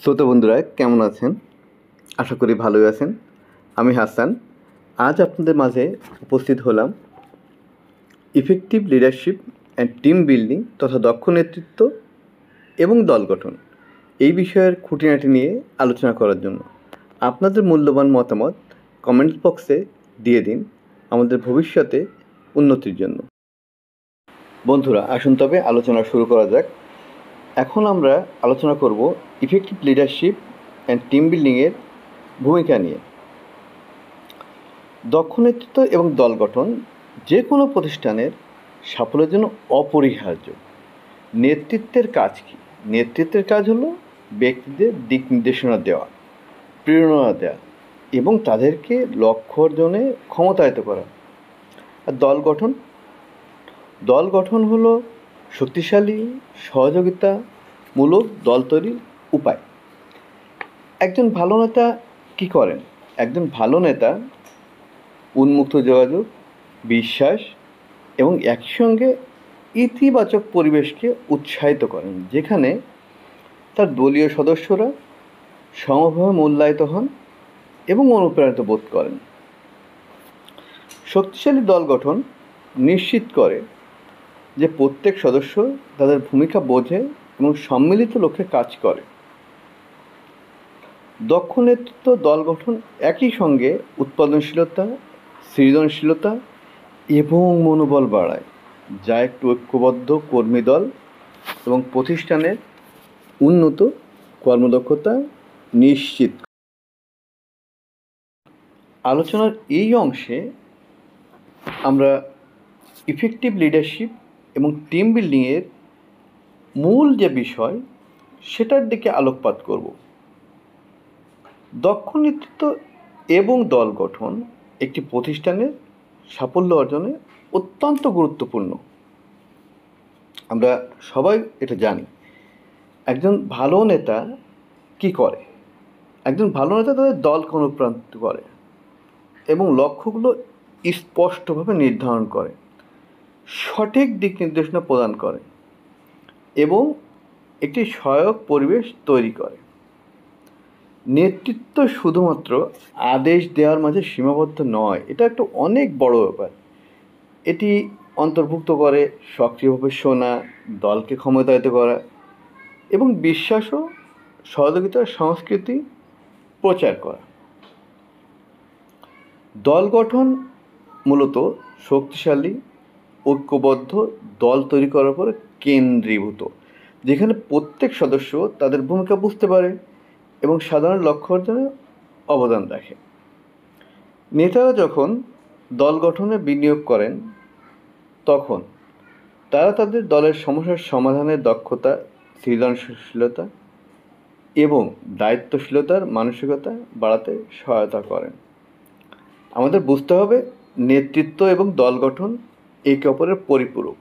শ্রোতা বন্ধুরা কেমন আছেন? আশা করি ভালোই আছেন। আমি হাসান। আজ আপনাদের মাঝে উপস্থিত হলাম effective leadership and team building তথা দক্ষ নেতৃত্ব এবং দল গঠন এই বিষয়ের খুঁটিনাটি নিয়ে আলোচনা করার জন্য। আপনাদের মূল্যবান মতামত কমেন্টস বক্সে দিয়ে দিন আমাদের ভবিষ্যতে উন্নতির জন্য। বন্ধুরা আসুন তবে আলোচনা শুরু করা যাক। এখন আমরা আলোচনা করব ইফেক্টিভ লিডারশিপ অ্যান্ড টিম বিল্ডিংয়ের ভূমিকা নিয়ে। দক্ষ নেতৃত্ব এবং দল গঠন যে কোনো প্রতিষ্ঠানের সাফল্যের জন্য অপরিহার্য। নেতৃত্বের কাজ কী? নেতৃত্বের কাজ হলো ব্যক্তিদের দিক নির্দেশনা দেওয়া, প্রেরণা দেওয়া এবং তাদেরকে লক্ষ্য অর্জনে ক্ষমতায়িত করা। আর দল গঠন হলো শক্তিশালী সহযোগিতামূলক দল তৈরির উপায়। একজন ভালো নেতা কী করেন? একজন ভালো নেতা উন্মুক্ত যোগাযোগ, বিশ্বাস এবং একসঙ্গে ইতিবাচক পরিবেশকে উৎসাহিত করেন, যেখানে তার দলীয় সদস্যরা সমভাবে মূল্যায়িত হন এবং অনুপ্রাণিত বোধ করেন। শক্তিশালী দল গঠন নিশ্চিত করে যে প্রত্যেক সদস্য তাদের ভূমিকা বোঝে এবং সম্মিলিত লক্ষ্যে কাজ করে। দক্ষ নেতৃত্ব দল গঠন একই সঙ্গে উৎপাদনশীলতা, সৃজনশীলতা এবং মনোবল বাড়ায়, যা একটু ঐক্যবদ্ধ কর্মী দল এবং প্রতিষ্ঠানের উন্নত কর্মদক্ষতা নিশ্চিত। আলোচনার এই অংশে আমরা ইফেক্টিভ লিডারশিপ এবং টিম বিল্ডিংয়ের মূল যে বিষয় সেটার দিকে আলোকপাত করব। দক্ষ নেতৃত্ব এবং দল গঠন একটি প্রতিষ্ঠানের সাফল্য অর্জনে অত্যন্ত গুরুত্বপূর্ণ। আমরা সবাই এটা জানি। একজন ভালো নেতা কি করে? একজন ভালো নেতা তাদের দলকে অনুপ্রাণিত করে এবং লক্ষ্যগুলো স্পষ্টভাবে নির্ধারণ করে, সঠিক দিক নির্দেশনা প্রদান করে এবং একটি সহায়ক পরিবেশ তৈরি করে। নেতৃত্ব শুধুমাত্র আদেশ দেওয়ার মাঝে সীমাবদ্ধ নয়, এটা একটা অনেক বড় ব্যাপার। এটি অন্তর্ভুক্ত করে সক্রিয়ভাবে শোনা, দলকে ক্ষমতায়িত করা এবং বিশ্বাস ও সহযোগিতার সংস্কৃতি প্রচার করা। দল গঠন মূলত শক্তিশালী ঐক্যবদ্ধ দল তৈরি করার পরে কেন্দ্রীভূত, যেখানে প্রত্যেক সদস্য তাদের ভূমিকা বুঝতে পারে এবং সাধারণ লক্ষ্য অর্জনে অবদান রাখে। নেতারা যখন দল গঠনে বিনিয়োগ করেন তখন তারা তাদের দলের সমস্যার সমাধানের দক্ষতা, সৃজনশীলতা এবং দায়িত্বশীলতার মানসিকতা বাড়াতে সহায়তা করেন। আমাদের বুঝতে হবে নেতৃত্ব এবং দল গঠন একে অপরের পরিপূরক।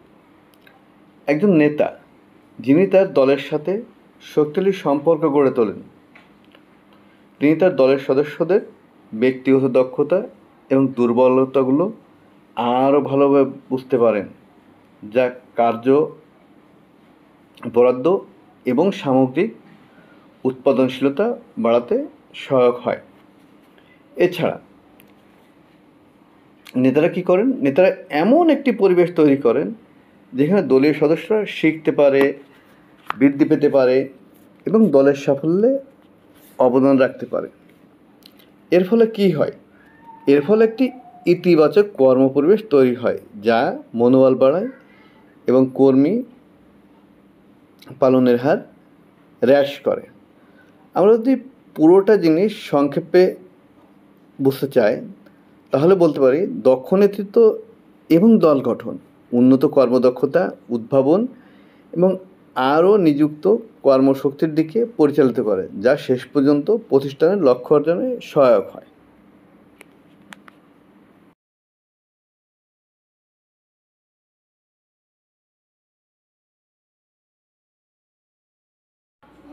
একজন নেতা যিনি তার দলের সাথে শক্তিশালী সম্পর্ক গড়ে তোলেন, তিনি তার দলের সদস্যদের ব্যক্তিগত দক্ষতা এবং দুর্বলতাগুলো আরও ভালোভাবে বুঝতে পারেন, যা কার্য বরাদ্দ এবং সামগ্রিক উৎপাদনশীলতা বাড়াতে সহায়ক হয়। এছাড়া নেতারা কী করেন? নেতারা এমন একটি পরিবেশ তৈরি করেন যেখানে দলীয় সদস্যরা শিখতে পারে, বৃদ্ধি পেতে পারে এবং দলের সাফল্যে অবদান রাখতে পারে। এর ফলে কী হয়? এর ফলে একটি ইতিবাচক কর্মপরিবেশ তৈরি হয়, যা মনোবল বাড়ায় এবং কর্মী পালনের হার হ্রাস করে। আমরা যদি পুরোটা জিনিস সংক্ষেপে বুঝতে চাই তাহলে বলতে পারি দক্ষ নেতৃত্ব এবং দল গঠন উন্নত কর্মদক্ষতা, উদ্ভাবন এবং আরও নিযুক্ত কর্মশক্তির দিকে পরিচালিত করে, যা শেষ পর্যন্ত প্রতিষ্ঠানের লক্ষ্য অর্জনে সহায়ক হয়।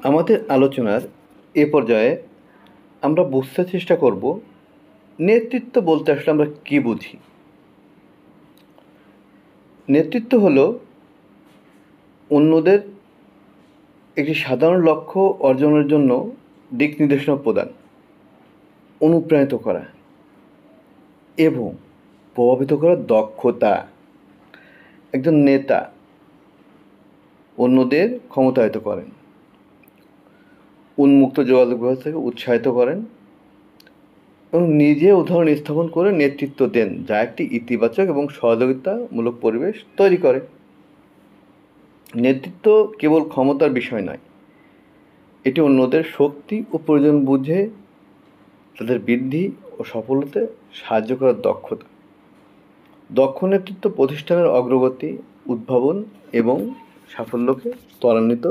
আমাদের আলোচনার এ পর্যায়ে আমরা বুঝতে চেষ্টা করব নেতৃত্ব বলতে আসলে আমরা কী বুঝি। নেতৃত্ব হলো অন্যদের একটি সাধারণ লক্ষ্য অর্জনের জন্য দিক নির্দেশনা প্রদান, অনুপ্রাণিত করা এবং প্রভাবিত করার দক্ষতা। একজন নেতা অন্যদের ক্ষমতায়িত করেন, উন্মুক্ত যোগাযোগ ব্যবস্থাকে উৎসাহিত করেন এবং নিজে উদাহরণ স্থাপন করে নেতৃত্ব দেন, যা একটি ইতিবাচক এবং সহযোগিতামূলক পরিবেশ তৈরি করে। নেতৃত্ব কেবল ক্ষমতার বিষয় নয়, এটি অন্যদের শক্তি ও প্রয়োজন বুঝে তাদের বৃদ্ধি ও সফলতাতে সাহায্য করার দক্ষতা। দক্ষ নেতৃত্ব প্রতিষ্ঠানের অগ্রগতি, উদ্ভাবন এবং সাফল্যকে ত্বরান্বিত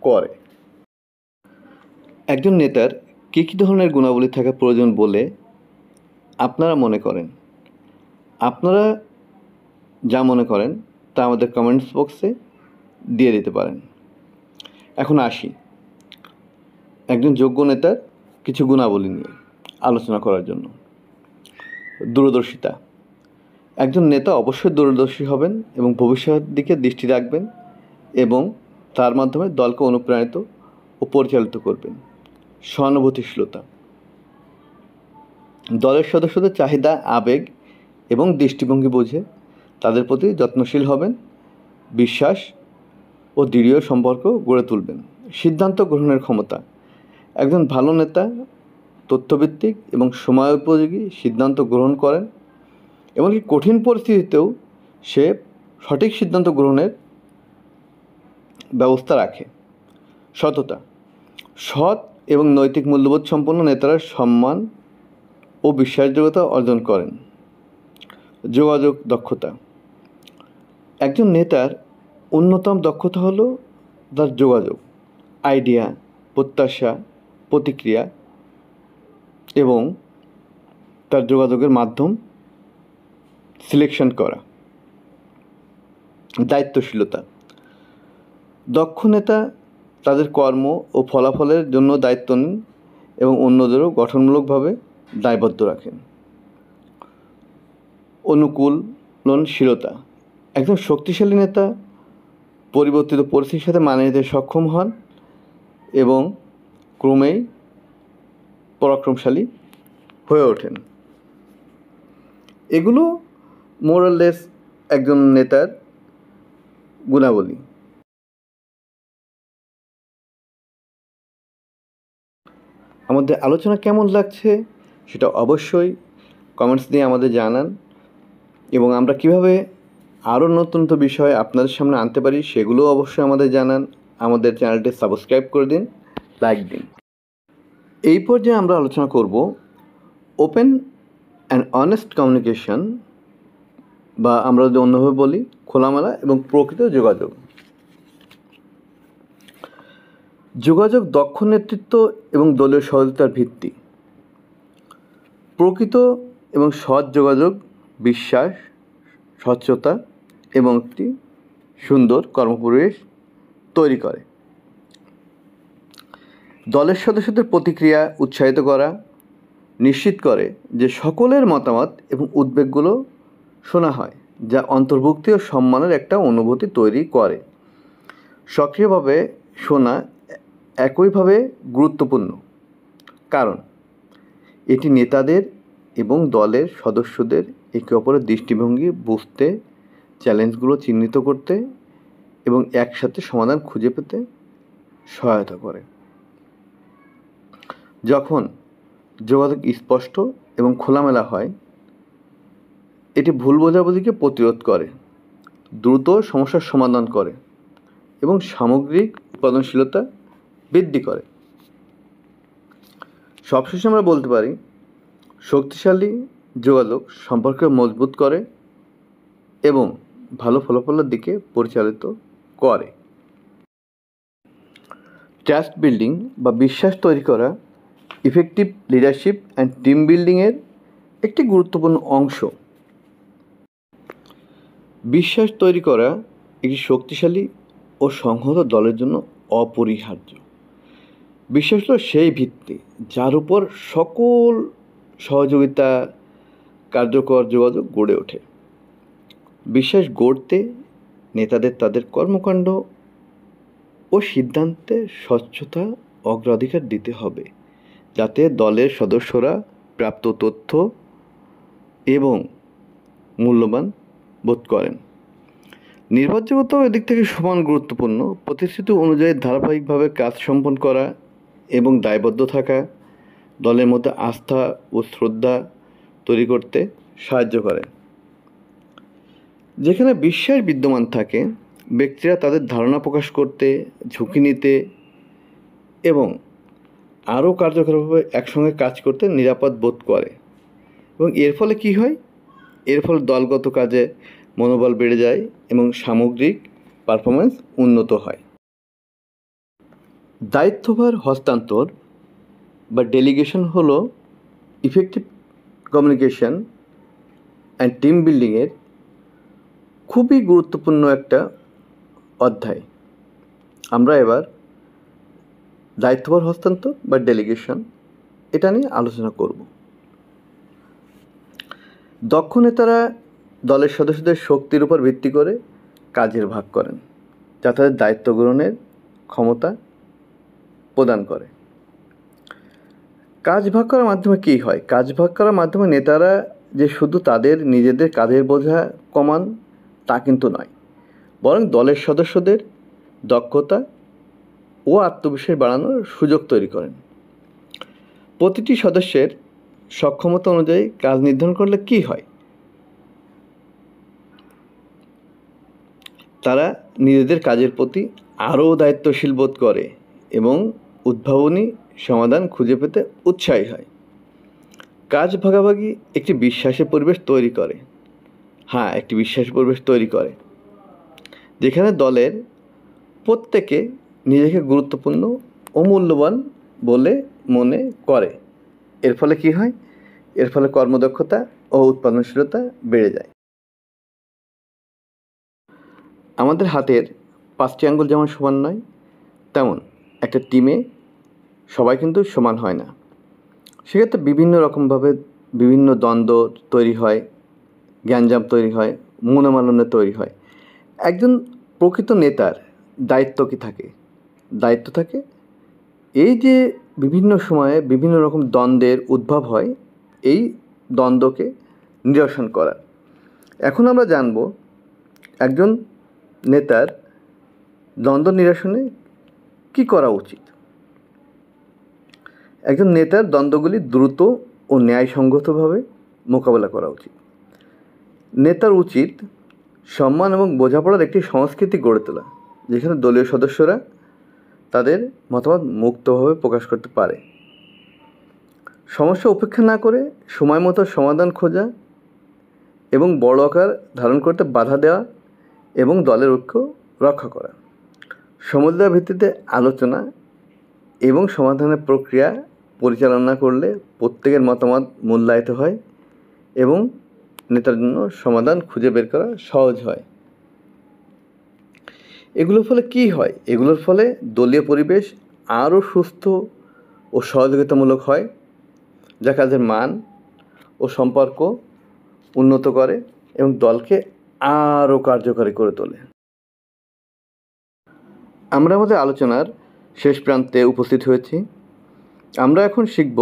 করে। একজন নেতার কী কী ধরনের গুণাবলী থাকা প্রয়োজন বলে আপনারা মনে করেন? আপনারা যা মনে করেন তা আমাদের কমেন্টস বক্সে দিয়ে দিতে পারেন। এখন আসি একজন যোগ্য নেতার কিছু গুণাবলী নিয়ে আলোচনা করার জন্য। দূরদর্শিতা। একজন নেতা অবশ্যই দূরদর্শী হবেন এবং ভবিষ্যতের দিকে দৃষ্টি রাখবেন এবং তার মাধ্যমে দলকে অনুপ্রাণিত ও পরিচালিত করবেন। সহানুভূতিশীলতা। দলের সদস্যদের চাহিদা, আবেগ এবং দৃষ্টিভঙ্গি বুঝে তাদের প্রতি যত্নশীল হবেন, বিশ্বাস ও দৃঢ় সম্পর্ক গড়ে তুলবেন। সিদ্ধান্ত গ্রহণের ক্ষমতা। একজন ভালো নেতা তথ্যভিত্তিক এবং সময়োপযোগী সিদ্ধান্ত গ্রহণ করেন, এমনকি কঠিন পরিস্থিতিতেও সে সঠিক সিদ্ধান্ত গ্রহণের ব্যবস্থা রাখে। সততা। সৎ এবং নৈতিক মূল্যবোধ সম্পন্ন নেতারা সম্মান ও বিশ্বাসযোগ্যতা অর্জন করেন। যোগাযোগ দক্ষতা। একজন নেতার অন্যতম দক্ষতা হলো তার যোগাযোগ, আইডিয়া, প্রত্যাশা, প্রতিক্রিয়া এবং তার যোগাযোগের মাধ্যম সিলেকশন করা। দায়িত্বশীলতা। দক্ষ নেতা তাদের কর্ম ও ফলাফলের জন্য দায়িত্ব নেন এবং অন্যদেরও গঠনমূলকভাবে দায়বদ্ধ রাখেন। অনুকূলনশীলতা। একজন শক্তিশালী নেতা পরিবর্তিত পরিস্থিতির সাথে মানিয়ে নিতে সক্ষম হন এবং ক্রমেই পরাক্রমশালী হয়ে ওঠেন। এগুলো মোরাললেস একজন নেতার গুণাবলী। আমাদের আলোচনা কেমন লাগছে সেটা অবশ্যই কমেন্টস দিয়ে আমাদের জানান এবং আমরা কিভাবে আরও নতুন নতুন বিষয় আপনাদের সামনে আনতে পারি সেগুলোও অবশ্যই আমাদের জানান। আমাদের চ্যানেলটি সাবস্ক্রাইব করে দিন, লাইক দিন। এই পর্যায়ে আমরা আলোচনা করব ওপেন অ্যান্ড অনেস্ট কমিউনিকেশন, বা আমরা যদি অন্যভাবে বলি খোলামেলা এবং প্রকৃত যোগাযোগ। যোগাযোগ দক্ষ নেতৃত্ব এবং দলীয় সহযোগিতার ভিত্তি। প্রকৃত এবং সৎ যোগাযোগ বিশ্বাস, স্বচ্ছতা এবং একটি সুন্দর কর্মপরিবেশ তৈরি করে। দলের সদস্যদের প্রতিক্রিয়া উৎসাহিত করা, নিশ্চিত করে যে সকলের মতামত এবং উদ্বেগগুলো শোনা হয়, যা অন্তর্ভুক্তি ও সম্মানের একটা অনুভূতি তৈরি করে। সক্রিয়ভাবে শোনা একইভাবে গুরুত্বপূর্ণ, কারণ এটি নেতাদের এবং দলের সদস্যদের একে অপরের দৃষ্টিভঙ্গি বুঝতে, চ্যালেঞ্জগুলো চিহ্নিত করতে এবং একসাথে সমাধান খুঁজে পেতে সহায়তা করে। যখন যোগাযোগ স্পষ্ট এবং খোলামেলা হয়, এটি ভুল বোঝাবুঝিকে প্রতিরোধ করে, দ্রুত সমস্যার সমাধান করে এবং সামগ্রিক উৎপাদনশীলতা বৃদ্ধি করে। সবশেষে আমরা বলতে পারি শক্তিশালী যোগাযোগ সম্পর্ক মজবুত করে এবং ভালো ফলাফলের দিকে পরিচালিত করে। ট্রাস্ট বিল্ডিং বা বিশ্বাস তৈরি করা ইফেক্টিভ লিডারশিপ অ্যান্ড টিম বিল্ডিংয়ের একটি গুরুত্বপূর্ণ অংশ। বিশ্বাস তৈরি করা একটি শক্তিশালী ও সংহত দলের জন্য অপরিহার্য। বিশ্বাস হলো সেই ভিত্তি যার উপর সকল সহযোগিতা, কার্যকর যোগাযোগ গড়ে ওঠে। বিশ্বাস গড়তে নেতাদের তাদের কর্মকাণ্ড ও সিদ্ধান্তে স্বচ্ছতা অগ্রাধিকার দিতে হবে যাতে দলের সদস্যরা প্রাপ্ত তথ্য এবং মূল্যবান বোধ করেন। নির্ভরযোগ্যতাও এদিক থেকে সমান গুরুত্বপূর্ণ। প্রতিশ্রুতি অনুযায়ী ধারাবাহিকভাবে কাজ সম্পন্ন করা এবং দায়বদ্ধ থাকা দলের মধ্যে আস্থা ও শ্রদ্ধা তৈরি করতে সাহায্য করে। যেখানে বিশ্বাস বিদ্যমান থাকে, ব্যক্তিরা তাদের ধারণা প্রকাশ করতে, ঝুঁকি নিতে এবং আরও কার্যকরভাবে একসঙ্গে কাজ করতে নিরাপদ বোধ করে। এবং এর ফলে কী হয়? এর ফলে দলগত কাজে মনোবল বেড়ে যায় এবং সামগ্রিক পারফরম্যান্স উন্নত হয়। দায়িত্বভার হস্তান্তর বা ডেলিগেশন হলো ইফেক্টিভ কমিউনিকেশন অ্যান্ড টিম বিল্ডিংয়ের খুবই গুরুত্বপূর্ণ একটা অধ্যায়। আমরা এবার দায়িত্বভার হস্তান্তর বা ডেলিগেশন এটা নিয়ে আলোচনা করব। দক্ষ নেতারা দলের সদস্যদের শক্তির উপর ভিত্তি করে কাজের ভাগ করেন, যা তাদের দায়িত্ব গ্রহণের ক্ষমতা প্রদান করে। কাজ ভাগ করার মাধ্যমে কী হয়? কাজ ভাগ করার মাধ্যমে নেতারা যে শুধু তাদের নিজেদের কাজের বোঝা কমান তা কিন্তু নয়, বরং দলের সদস্যদের দক্ষতা ও আত্মবিশ্বাস বাড়ানোর সুযোগ তৈরি করেন। প্রতিটি সদস্যের সক্ষমতা অনুযায়ী কাজ নির্ধারণ করলে কী হয়? তারা নিজেদের কাজের প্রতি আরও দায়িত্বশীল বোধ করে এবং উদ্ভাবনী সমাধান খুঁজে পেতে উৎসাহী হয়। কাজ ভাগাভাগি একটি বিশ্বাসের পরিবেশ তৈরি করে। একটি বিশ্বাসের পরিবেশ তৈরি করে যেখানে দলের প্রত্যেকে নিজেকে গুরুত্বপূর্ণ ও মূল্যবান বলে মনে করে। এর ফলে কী হয়? এর ফলে কর্মদক্ষতা ও উৎপাদনশীলতা বেড়ে যায়। আমাদের হাতের 5টি আঙ্গুল যেমন সমান নয়, তেমন একটা টিমে সবাই কিন্তু সমান হয় না। সেক্ষেত্রে বিভিন্ন রকমভাবে বিভিন্ন দ্বন্দ্ব তৈরি হয়, গ্যাঞ্জাম তৈরি হয়, মনোমালিন্য তৈরি হয়। একজন প্রকৃত নেতার দায়িত্ব কী থাকে? দায়িত্ব থাকে এই যে বিভিন্ন সময়ে বিভিন্ন রকম দ্বন্দ্বের উদ্ভব হয়, এই দ্বন্দ্বকে নিরসন করা। এখন আমরা জানব একজন নেতার দ্বন্দ্ব নিরসনে কী করা উচিত। একজন নেতার দ্বন্দ্বগুলি দ্রুত ও ন্যায়সঙ্গতভাবে মোকাবেলা করা উচিত। নেতার উচিত সম্মান এবং বোঝাপড়ার একটি সংস্কৃতি গড়ে তোলা, যেখানে দলীয় সদস্যরা তাদের মতামত মুক্তভাবে প্রকাশ করতে পারে। সমস্যা উপেক্ষা না করে সময় মতো সমাধান খোঁজা এবং বড় আকার ধারণ করতে বাধা দেওয়া এবং দলের ঐক্য রক্ষা করা। সমঝোতার ভিত্তিতে আলোচনা এবং সমাধানের প্রক্রিয়া পরিচালনা করলে প্রত্যেকের মতামত মূল্যায়িত হয় এবং নেতার জন্য সমাধান খুঁজে বের করা সহজ হয়। এগুলোর ফলে কী হয়? এগুলোর ফলে দলীয় পরিবেশ আরও সুস্থ ও সহযোগিতামূলক হয়, যা কাজের মান ও সম্পর্ক উন্নত করে এবং দলকে আরও কার্যকরী করে তোলে। আমরা আমাদের আলোচনার শেষ প্রান্তে উপস্থিত হয়েছি। আমরা এখন শিখব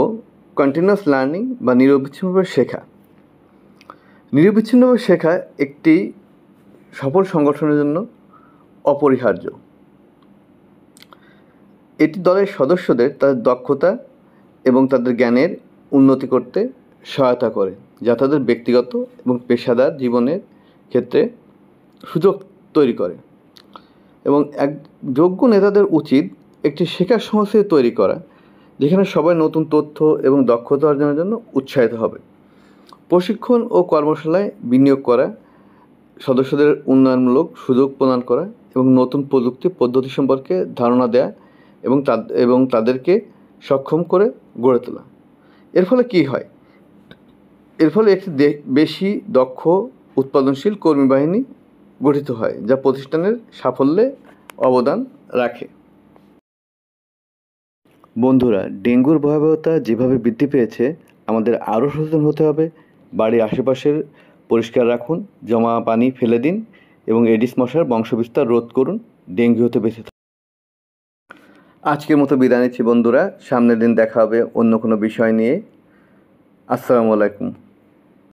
কন্টিনিউয়াস লার্নিং বা নিরবিচ্ছিন্নভাবে শেখা। নিরবিচ্ছিন্নভাবে শেখা একটি সফল সংগঠনের জন্য অপরিহার্য। এটি দলের সদস্যদের তাদের দক্ষতা এবং তাদের জ্ঞানের উন্নতি করতে সহায়তা করে, যা তাদের ব্যক্তিগত এবং পেশাদার জীবনের ক্ষেত্রে সুযোগ তৈরি করে। এবং এক যোগ্য নেতাদের উচিত একটি শেখার সংস্কৃতি তৈরি করা, যেখানে সবাই নতুন তথ্য এবং দক্ষতা অর্জনের জন্য উৎসাহিত হবে। প্রশিক্ষণ ও কর্মশালায় বিনিয়োগ করা, সদস্যদের উন্নয়নমূলক সুযোগ প্রদান করা এবং নতুন প্রযুক্তি পদ্ধতি সম্পর্কে ধারণা দেয়া এবং তাদেরকে সক্ষম করে গড়ে তোলা। এর ফলে কী হয়? এর ফলে একটি বেশি দক্ষ উৎপাদনশীল কর্মী বাহিনী গঠিত হয়, যা প্রতিষ্ঠানের সাফল্যে অবদান রাখে। বন্ধুরা, ডেঙ্গুর ভয়াবহতা যেভাবে বৃদ্ধি পেয়েছে, আমাদের আরও সচেতন হতে হবে। বাড়ির আশেপাশের পরিষ্কার রাখুন, জমা পানি ফেলে দিন এবং এডিস মশার বংশবিস্তার রোধ করুন। ডেঙ্গু হতে বেঁচে থাকুন। আজকের মতো বিদায় নিচ্ছি বন্ধুরা, সামনের দিন দেখা হবে অন্য কোনো বিষয় নিয়ে। আসসালামু আলাইকুম।